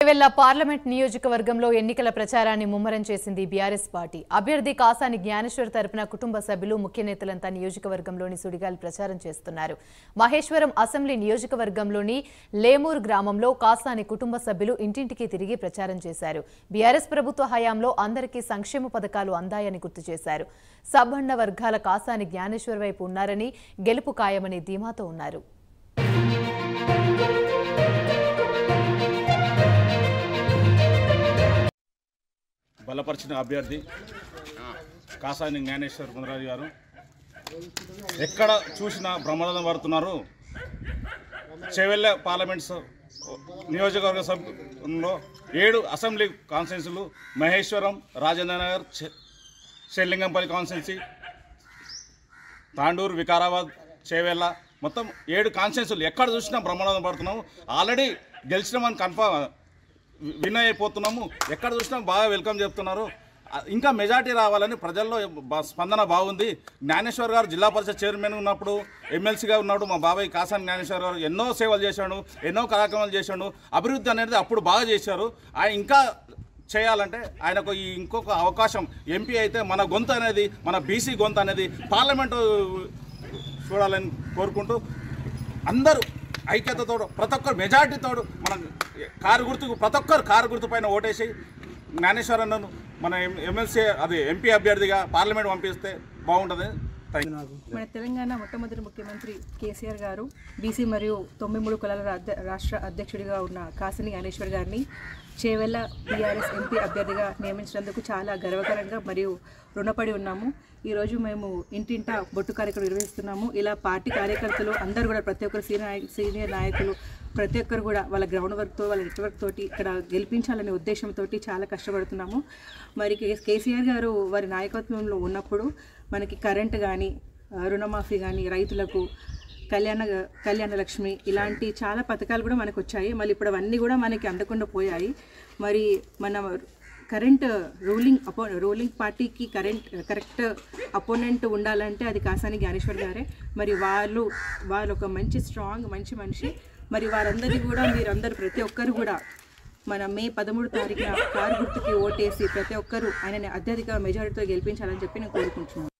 Chevella parliament నియోజకవర్గంలో ఎన్నికల ప్రచారాన్ని ముమ్మరం చేసింది బీఆర్ఎస్ పార్టీ. అభ్యర్థి కాసాని జ్ఞానేశ్వర్ తరపున కుటుంబ సభ్యులు ముఖ్య నేతలంతా నియోజకవర్గంలోని సుడిగాలి ప్రచారం చేస్తున్నారు. మహేశ్వరం అసెంబ్లీ నియోజకవర్గంలోని లేమూర్ గ్రామంలో కాసాని కుటుంబ సభ్యులు ఇంటింటికి తిరిగి ప్రచారం చేశారు. బీఆర్ఎస్ ప్రభుత్వ హయాంలో అందరికీ సంక్షేమ పథకాలు అందాయని గుర్తు చేశారు. సబ్బండ వర్గాల కాసాని జ్ఞానేశ్వర్ వైపు ఉన్నారని, గెలుపు ఖాయమని ధీమాతో ఉన్నారు. బలపరిచిన అభ్యర్థి కాసాని జ్ఞానేశ్వర్ మునరాజు గారు ఎక్కడ చూసినా బ్రహ్మరథం పడుతున్నారు. చేవెళ్ళ పార్లమెంట్స్ నియోజకవర్గ సభలో 7 అసెంబ్లీ కాన్స్టిట్యున్సీలు, మహేశ్వరం, రాజేంద్ర నగర్, షెల్లింగంపల్లి కాన్స్టిట్యున్సీ, తాండూరు, వికారాబాద్, చేవెళ్ళ మొత్తం 7 కాన్స్టిట్యున్సీలు ఎక్కడ చూసినా బ్రహ్మరథం పడుతున్నాము. ఆల్రెడీ గెలిచినామని కన్ఫర్మ్ విన్ అయిపోతున్నాము. ఎక్కడ చూసినా బాగా వెల్కమ్ చెప్తున్నారు. ఇంకా మెజార్టీ రావాలని ప్రజల్లో స్పందన బాగుంది. జ్ఞానేశ్వర్ గారు జిల్లా పరిషత్ చైర్మన్ ఉన్నప్పుడు, ఎమ్మెల్సీగా ఉన్నప్పుడు మా బాబాయ్ కాసాని జ్ఞానేశ్వర్ గారు ఎన్నో సేవలు చేశాడు, ఎన్నో కార్యక్రమాలు చేశాడు. అభివృద్ధి అనేది అప్పుడు బాగా చేశారు. ఆయన ఇంకా చేయాలంటే ఆయనకు ఇంకొక అవకాశం, ఎంపీ అయితే మన గొంతు అనేది, మన బీసీ గొంతు అనేది పార్లమెంటు చూడాలని కోరుకుంటూ అందరూ ఐక్యతతో ప్రతి ఒక్కరు మెజార్టీతో మన ప్రతి ఒక్కరు కారు గుర్తు పైన ఓటేసి జ్ఞానేశ్వరన్నను మన ఎమ్మెల్సీ ఎంపీ అభ్యర్థిగా పార్లమెంట్ పంపిస్తే బాగుంటుంది. మన తెలంగాణ మొట్టమొదటి ముఖ్యమంత్రి కేసీఆర్ గారు బీసీ మరియు 93 కులాల రాష్ట్ర అధ్యక్షుడిగా ఉన్న కాసాని జ్ఞానేశ్వర్ గారిని చేవెళ్ళ బీఆర్ఎస్ ఎంపీ అభ్యర్థిగా నియమించినందుకు చాలా గర్వకరంగా మరియు రుణపడి ఉన్నాము. ఈరోజు మేము ఇంటింటా బొట్టు కార్యక్రమం నిర్వహిస్తున్నాము. ఇలా పార్టీ కార్యకర్తలు అందరూ కూడా ప్రతి ఒక్కరు సీనియర్ నాయకులు ప్రతి ఒక్కరు కూడా వాళ్ళ గ్రౌండ్ వర్క్తో, వాళ్ళ నెట్వర్క్ తోటి ఇక్కడ గెలిపించాలనే ఉద్దేశంతో చాలా కష్టపడుతున్నాము. మరి కేసీఆర్ గారు వారి నాయకత్వంలో ఉన్నప్పుడు మనకి కరెంటు కానీ, రుణమాఫీ కానీ, రైతులకు కళ్యాణ లక్ష్మి ఇలాంటి చాలా పథకాలు కూడా మనకు వచ్చాయి. మళ్ళీ ఇప్పుడు అవన్నీ కూడా మనకి అందకుండా పోయాయి. మరి మన కరెంట్ రూలింగ్ పార్టీకి కరెక్ట్ అపోనెంట్ ఉండాలంటే అది కాసాని జ్ఞానేశ్వర్ గారే. మరి వాళ్ళు ఒక మంచి స్ట్రాంగ్ మంచి మనిషి. మరి వారందరినీ కూడా మీరందరూ ప్రతి ఒక్కరు కూడా మన మే 13 తారీఖున కారు గుర్తుకి ఓటేసి ప్రతి ఒక్కరూ ఆయనని అత్యధిక మెజారిటీతో గెలిపించాలని చెప్పి నేను కోరుకుంటున్నాను.